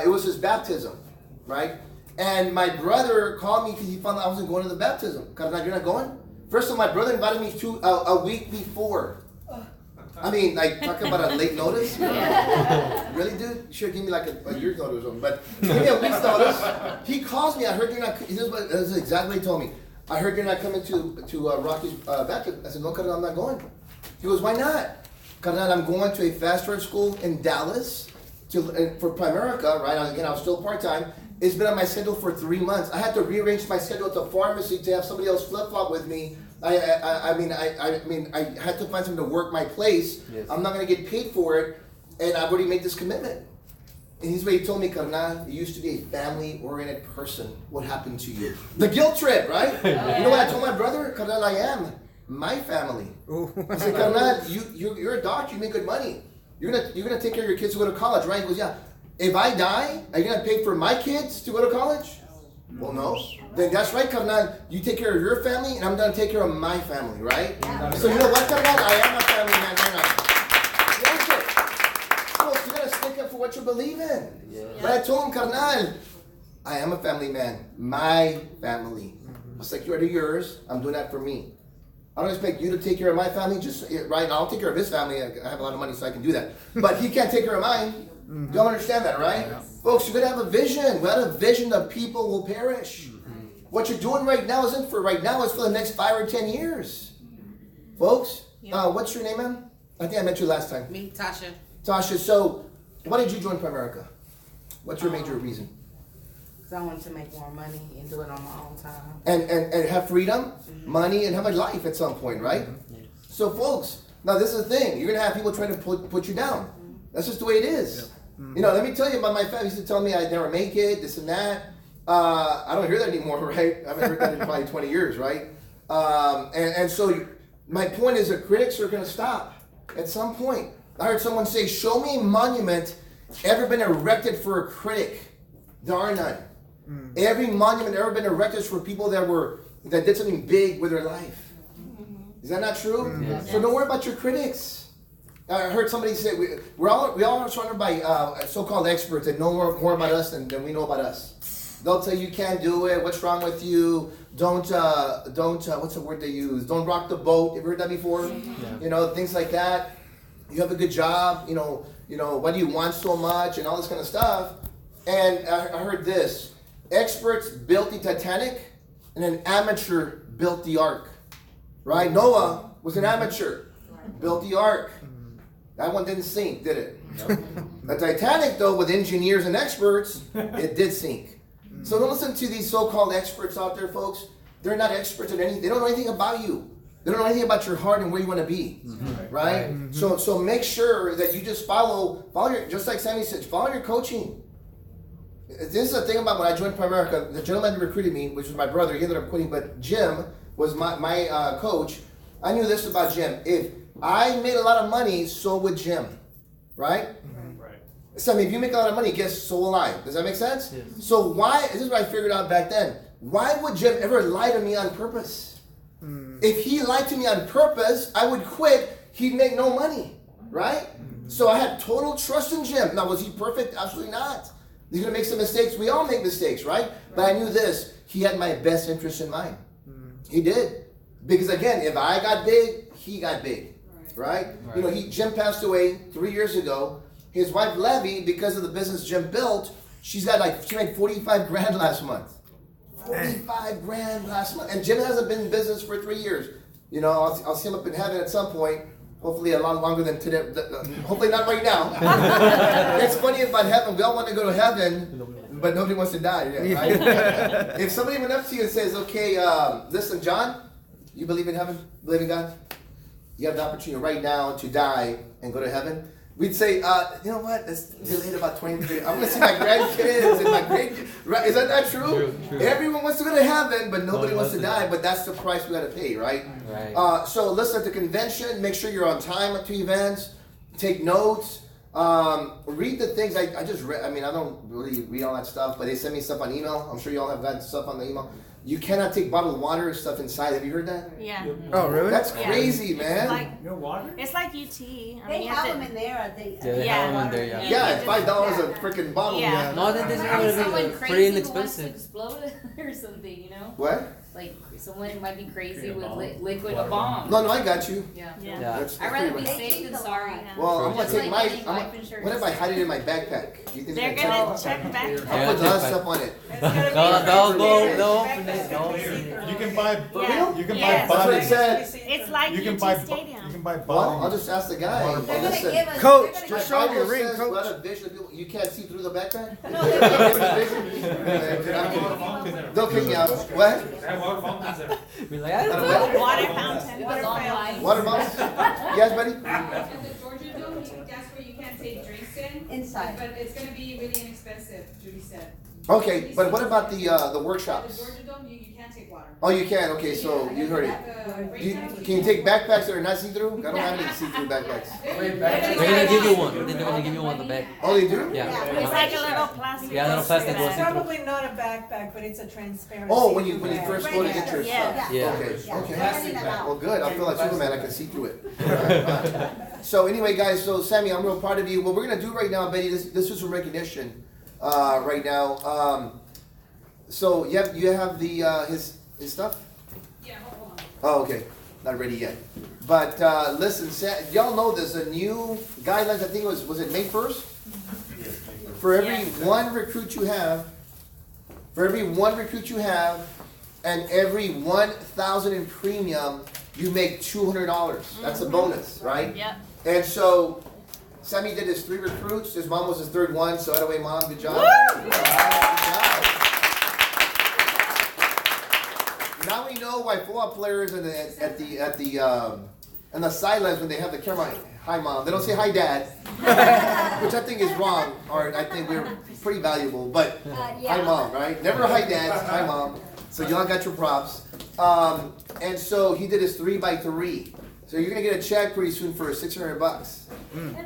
it was his baptism, right? And my brother called me because he found out I wasn't going to the baptism. You're not going? First of all, my brother invited me to a week before. I mean, like, talk about a late notice. Really, dude? You should give me like a year's notice or something. But give me a week's notice. He calls me. I heard you're not. This is exactly what he told me. I heard you're not coming to Rocky's baptism. I said, no, Carnal, I'm not going. He goes, why not? Carnal, I'm going to a fast track school in Dallas for Primerica, right? Again, I was still part-time. It's been on my schedule for 3 months. I had to rearrange my schedule at the pharmacy to have somebody else flip-flop with me. I mean, I had to find something to work my place. Yes. I'm not going to get paid for it, and I've already made this commitment. And he's what he told me, Carnal, you used to be a family-oriented person. What happened to you? The guilt trip, right? You know what I told my brother? Carnal, I am my family. I said, Carnal, you're a doctor. You make good money. You're gonna take care of your kids who go to college, right? He goes, yeah. If I die, are you gonna pay for my kids to go to college? Well, no. Then that's right, Carnal. You take care of your family, and I'm gonna take care of my family, right? Yeah. So you know what, Carnal? I am a family man, Folks, you gotta stick up for what you believe in. Yeah. But I told him, Carnal, I am a family man. My family. It's like you are to yours. I'm doing that for me. I don't expect you to take care of my family. Just right. I'll take care of his family. I have a lot of money, so I can do that. But he can't take care of mine. Mm-hmm. Y'all understand that, right? Yeah. Folks, you're going to have a vision. Without a vision, the people will perish. Mm-hmm. What you're doing right now isn't for right now. It's for the next 5 or 10 years. Folks, what's your name, ma'am? I think I met you last time. Me, Tasha. Tasha, so why did you join Primerica? What's your major reason? Because I wanted to make more money and do it on my own time. And have freedom, money, and have a life at some point, right? Mm-hmm. Yes. So, folks, now this is the thing. You're going to have people trying to put you down. That's just the way it is. Yep. Mm-hmm. You know, let me tell you about my family. Used to tell me I'd never make it, this and that. I don't hear that anymore, right? I haven't heard that in probably 20 years, right? And so my point is that critics are going to stop at some point. I heard someone say, show me a monument ever been erected for a critic. There are none. Mm-hmm. Every monument ever been erected is for people that did something big with their life. Is that not true? Yeah. So don't worry about your critics. I heard somebody say we all are surrounded by so-called experts that know more about us than we know about us. They'll tell you can't do it. What's wrong with you? Don't what's the word they use? Don't rock the boat. You ever heard that before? Yeah. You know, things like that. You have a good job. You know, why do you want so much and all this kind of stuff. And I heard this: experts built the Titanic, and an amateur built the ark. Right? Noah was an amateur, built the ark. That one didn't sink, did it? The Titanic, though, with engineers and experts, it did sink. So don't listen to these so-called experts out there, folks. They're not experts in anything. They don't know anything about you. They don't know anything about your heart and where you want to be, right? So make sure that you just follow your, just like Sammy said, follow your coaching. This is the thing about when I joined Primerica, the gentleman who recruited me, which was my brother, he ended up quitting, but Jim was my coach. I knew this about Jim. If I made a lot of money, so would Jim, right? So I mean, if you make a lot of money, guess so will I. Does that make sense? Yes. So why, this is what I figured out back then, why would Jim ever lie to me on purpose? If he lied to me on purpose, I would quit, he'd make no money, right? So I had total trust in Jim. Now, was he perfect? Absolutely not. He's gonna make some mistakes. We all make mistakes, right? But I knew this, he had my best interest in mind. He did. Because again, if I got big, he got big, right? You know, Jim passed away 3 years ago. His wife Levy, because of the business Jim built, she made 45 grand last month. 45 grand last month. And Jim hasn't been in business for 3 years. You know, I'll see him up in heaven at some point. Hopefully a lot longer than today. Hopefully not right now. It's funny about heaven. We all want to go to heaven, but nobody wants to die. Right? If somebody went up to you and says, okay, listen, John, you believe in heaven? Believe in God? You have the opportunity right now to die and go to heaven. We'd say, you know what? Let's delay it about 20 I'm going to see my grandkids and my great. Right? Is that not true? True. Everyone wants to go to heaven, but nobody wants to die. But that's the price we got to pay, right? Right. So listen, at the convention, make sure you're on time to events. Take notes. Read the things. I just read. I mean, I don't really read all that stuff, but they send me stuff on email. I'm sure you all have gotten stuff on the email. You cannot take bottled water and stuff inside. Have you heard that? Yeah. Oh, really? That's crazy, man. It's like, it's like UT. They have them in there, I think. Yeah, they have them in there, yeah. Yeah, it's $5 a freaking bottle. Yeah. No, then this Maybe is someone pretty crazy who wants to inexpensive. explode or something, you know? What? Like someone might be crazy with liquid a bomb. No, I got you. Yeah. Yeah. Yeah. I'd rather be pretty much- safe than sorry. Well, I'm gonna Just take like getting my. life insurance. What if I hide it in my backpack? You think They're they can gonna tell? check back. I'll put a lot of Yeah, stuff on it. They'll open it. You can buy Yeah. you can Yes. buy That's what it bottles. said. It's like You can UT buy Stadium. you can buy Well, I'll bottles. just ask the guy. They're gonna Listen, give us. Coach, they're gonna just give show us- me your ring, says coach. without a vision, you can't see through the backpack? No, they're They'll kick me out. What? Be like, I don't know. Water fountain. It was online. Water bottles? Yes, buddy? At the Georgia Dome, that's where you can't take drinks in. Inside. But it's gonna be really inexpensive, Judy said. Okay, but what about the At the workshops? Georgia Dome, you can't take water. Oh, you can. Okay, so you heard it. Can you take backpacks that are not see-through? I don't have any see-through backpacks. They're gonna give you one. They're gonna give you one in the back. Oh, they do? Yeah. It's like a little plastic. Yeah, little plastic bag. one. It's probably not a backpack, but it's a transparent. Oh, when you bag. first go to get your Yeah. stuff. Yeah. Okay, Yeah. okay. Plastic bag. Well, good. I feel like Superman. I can see through it. Right. So anyway, guys. So Sammy, I'm real proud of you. What we're gonna do right now, Betty. This is some recognition. Right now. So you have the his stuff. Yeah, hold on. Oh, okay. Not ready yet. But listen, y'all know there's a new guidelines. I think it was it May 1st? For every one recruit you have, and every 1,000 in premium, you make $200. That's a bonus, right? Yep. And so, Sammy did his 3 recruits. His mom was his 3rd one. So, anyway, mom, good job. Good job. Now we know why football players at the sidelines when they have the camera, hi mom, they don't say hi dad, which I think is wrong, or I think we're pretty valuable, but hi mom, right? Never hi dad, hi mom. So y'all got your props. And so he did his 3x3. So you're gonna get a check pretty soon for $600.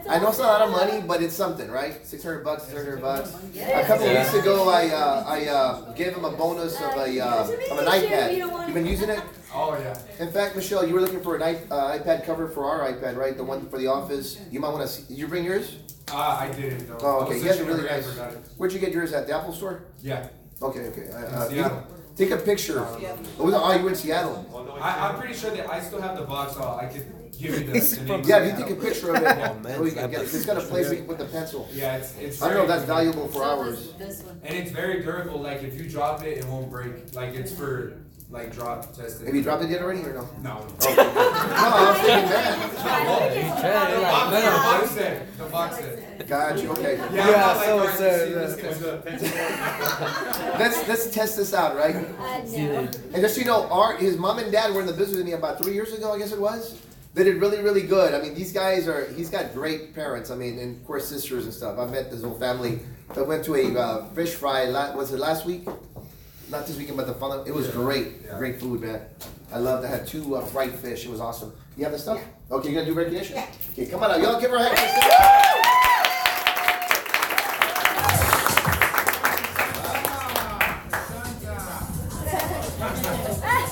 I know it's not a lot of money, but it's something, right? $600, $700. A couple of weeks ago, I gave him a bonus of an iPad. You've been using it? Oh Oh yeah. In fact, Michelle, you were looking for an iPad cover for our iPad, right? The one for the office. You might want to see. Did you bring yours? I didn't know. Oh, okay. I was You have a searching really around, nice. forgot it. Where'd you get yours at? The Apple Store? Yeah. Okay. Seattle. Take a picture. Oh, you were in Seattle. I'm pretty sure that I still have the box, so I could give you the name. Yeah, if you take a picture of it, man, we can get it. It's got a place we can put the pencil. Yeah, it's. I don't know if that's very- valuable for ours. This one. And it's very durable. Like if you drop it, it won't break. Like it's for like drop testing. Have you dropped it yet already or no? No. Okay. No, I was thinking that. The box set. The box set. Got you. Okay. Yeah, so I'm it not, like, says, trying to see this Let's test this out, right? And just so you know, his mom and dad were in the business with me about 3 years ago, I guess it was. They did really, really good. I mean, these guys he's got great parents. I mean, and of course sisters and stuff. I met this whole family. I went to a fish fry, was it last week? Not this weekend, but the following. It was great. Yeah. Great food, man. I loved it. I had 2 fried fish. It was awesome. You have the stuff? Okay, you gonna do recognition? Yeah. Okay, come on out. Y'all give her a hand.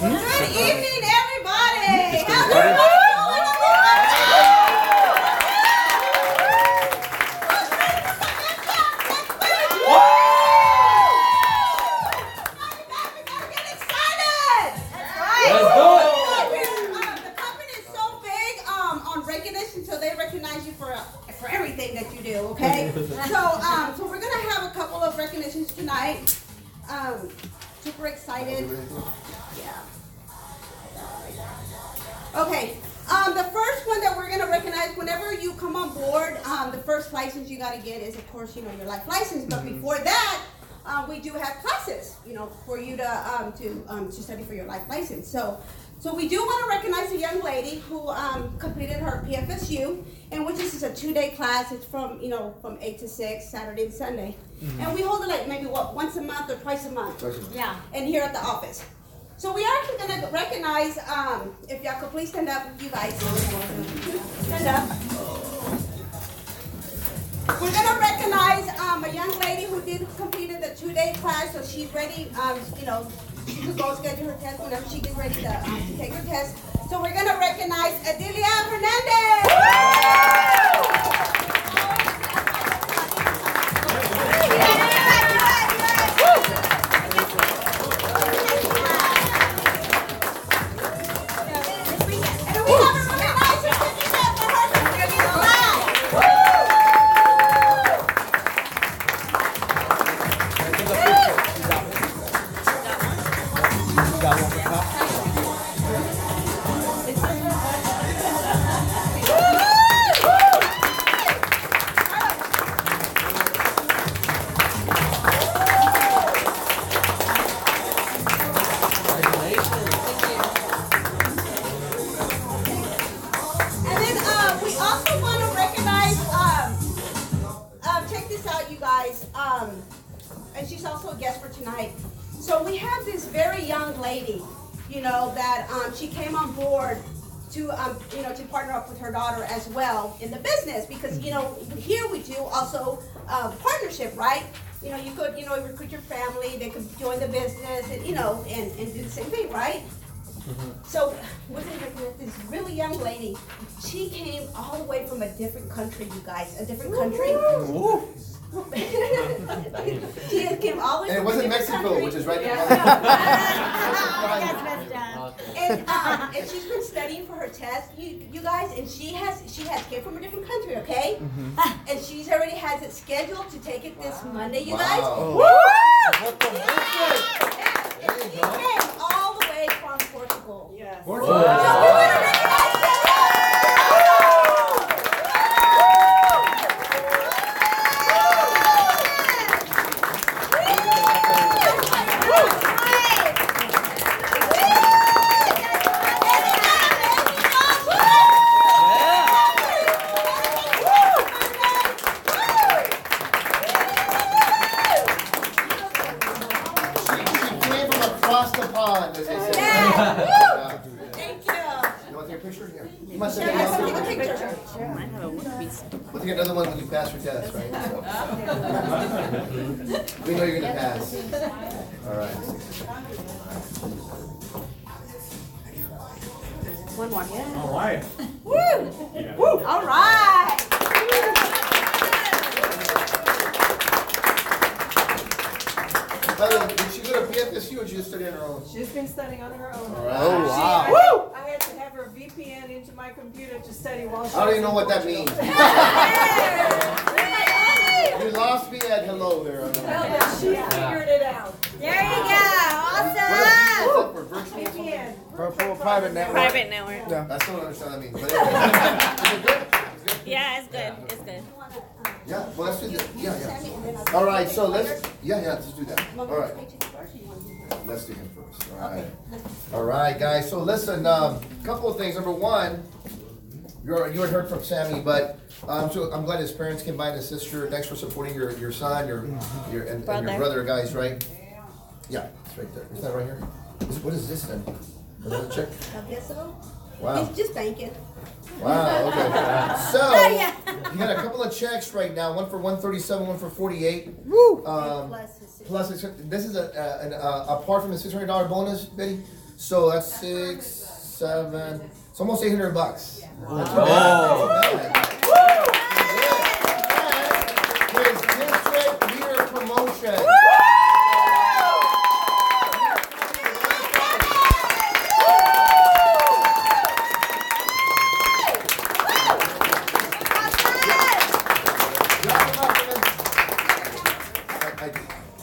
Good evening, everybody. How's everybody doing? Get excited. That's right. Let's do The company is so big on recognition, so they recognize you for everything that you do. Okay. So we're gonna have a couple of recognitions tonight. Super excited. Yeah. Okay. The first one that we're gonna recognize whenever you come on board, the first license you gotta get is, of course, your life license. But before that, we do have classes, for you to study for your life license. So we do want to recognize a young lady who completed her PFSU, and which is a 2-day class. It's from 8 to 6, Saturday and Sunday, and we hold it like maybe once a month or twice a month. Yeah. And here at the office. So we are actually gonna recognize, if y'all could please stand up, you guys. Stand up. We're gonna recognize a young lady who did completed the 2-day class, so she's ready. She could go schedule her test whenever she gets ready to take her test. So we're gonna recognize Adelia Hernandez. And we have a really nice certificate for her completing the class. And then we also want to recognize, check this out, you guys. And she's also a guest for tonight. So we have this very young lady, that she came on board to partner up with her daughter as well in the business, because here we do also partnership, right? You could recruit your family, they could join the business, and and do the same thing, right? So we're gonna recognize this really young lady. She came all the way from a different country, you guys. A different country. She came all the way And it from wasn't a different Mexico, country. which is right Yeah. there. And she's been studying for her test, you guys, and she came from a different country, okay? And she's already has it scheduled to take it this Monday, you guys. Wow. Woo! There you She go. came all the way from Portugal. Yes. So we want to recognize her. She came from across the pond, as they say. Yeah. Yeah. Thank you. You want to take a picture? Here. You must Sure, have let's another take a one. picture. We'll take another one when you pass your test, right? We know you're gonna pass. All right. One more. Yeah. All right. Woo! Yeah. Woo! All right. By the way, did she go to PFSU or did she just study on her own? She's been studying on her own. All right. Oh, wow. I had to have her VPN into my computer to study while she I don't was even know in what that Portugal. means. You lost me at hello there. Well, then she figured it out. There you go. What Awesome. is that for virtual something? VPN. For a private network. Private network. Yeah. I still don't understand what that means. But anyway. Is it good? Yeah, it's good. It's good. Yeah, well, let's do that. Yeah. All right, so let's do that. All right. Let's do him first. All right. All right, guys. So listen, couple of things. Number one, you had heard from Sammy, but so I'm glad his parents came by and his sister. Thanks for supporting your son, and your brother, guys. Right? Yeah, it's right there. Is that right here? What is this then? Another check? Wow. He's just banking. Wow, okay. So, you got a couple of checks right now, one for 137, one for 48. Woo! Plus, this is apart from the $600 bonus, Betty. So that's 6, 7, it's almost $800. That's his district leader promotion.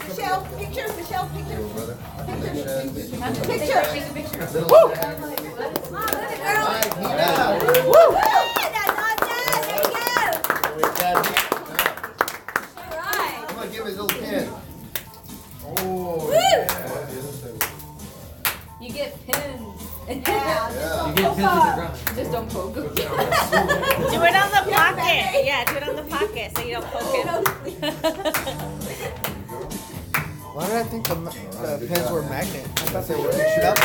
Michelle, pictures. Michelle, pictures. Picture. Take a picture. Woo! Woo! That's awesome. There you go. All right. I'm gonna give his little pin. Oh, You get pins. You get pins in the ground. Just don't poke them. Do it on the pocket. Yeah, do it on the pocket so you don't poke it. why did I think the pens were magnet? I thought they were shoot up.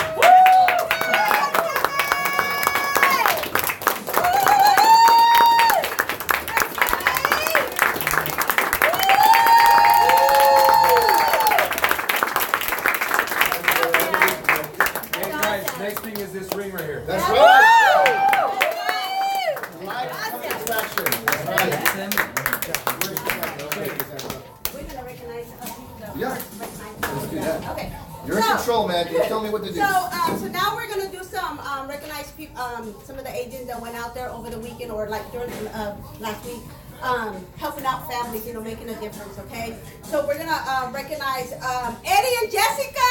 Hey guys, next thing is this ring right here. That's right. Live attraction. That's right. We're gonna recognize Yeah. Let's do that. Okay. You're in control, man. You tell me what to do. So now we're gonna do some recognize people, some of the agents that went out there over the weekend or like during last week, helping out families, making a difference. Okay. So we're gonna recognize Eddie and Jessica.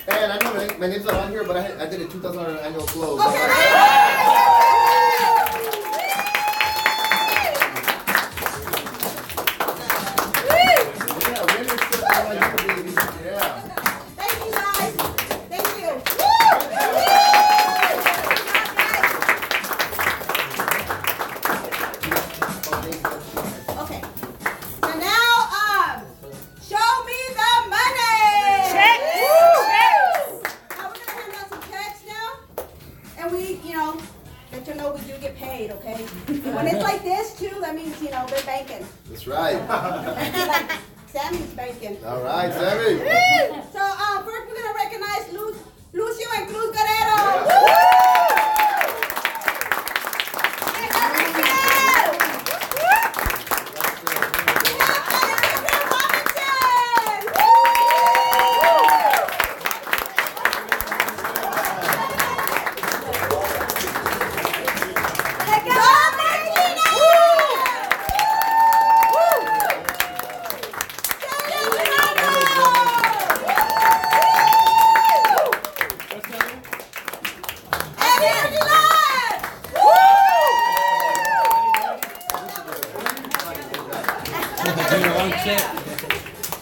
And I know my name's not on here, but I did a $2,000 annual close. When it's like this too, that means, they're banking. That's right. Like Sammy's banking. All right, Sammy. So first we're gonna recognize Lucio and Cruz Guerrero.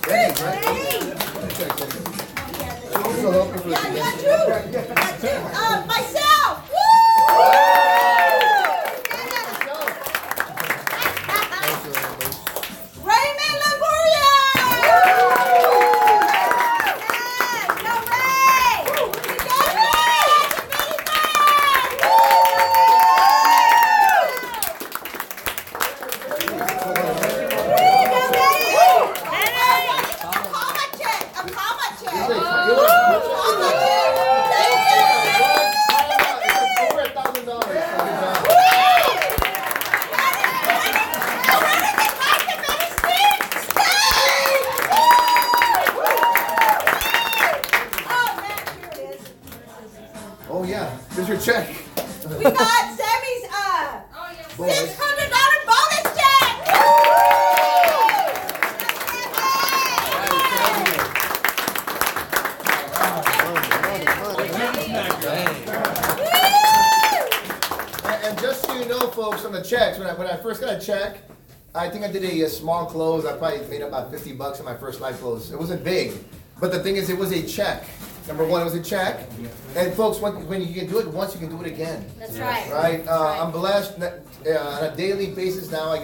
Ready, right? Who's helping for the Yeah, convention? got you. Myself. Woo! Raymond Lamburia! Go Ray! Go Ray! Oh yeah, here's your check. We got Sammy's Bonus. $600 bonus check! And just so you know, folks, on the checks, when I first got a check, I think I did a small close. I probably made about $50 on my first live close. It wasn't big, but the thing is, it was a check. Number one, it was a check. And folks, when you can do it once, you can do it again. That's right. Right? I'm blessed that, on a daily basis now. I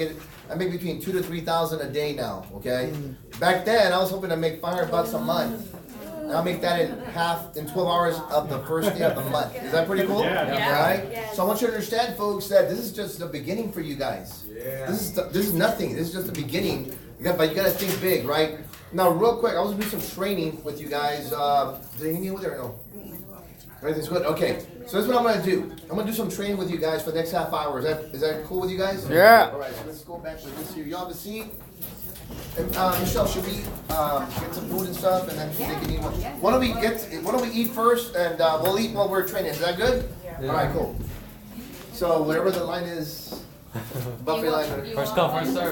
make between 2,000 to 3,000 a day now. Okay. Back then, I was hoping to make $500 a month. I'll make that in 12 hours of the first day of the month. Is that pretty cool? Yeah. Right? Yes. So I want you to understand, folks, that this is just the beginning for you guys. Yeah. This is nothing. This is just the beginning. But you gotta think big, right? Now, real quick, I was gonna do some training with you guys. Did they hit me with it or no? Everything's good. Okay. So this is what I'm gonna do. I'm gonna do some training with you guys for the next half hour. Is that cool with you guys? Yeah. All right. So let's go back to this here. Y'all have a seat. And, Michelle, should we get some food and stuff, and then they can eat? Why don't we eat first, and we'll eat while we're training. Is that good? All right, cool. So whatever the line is, buffet line. First come, first serve.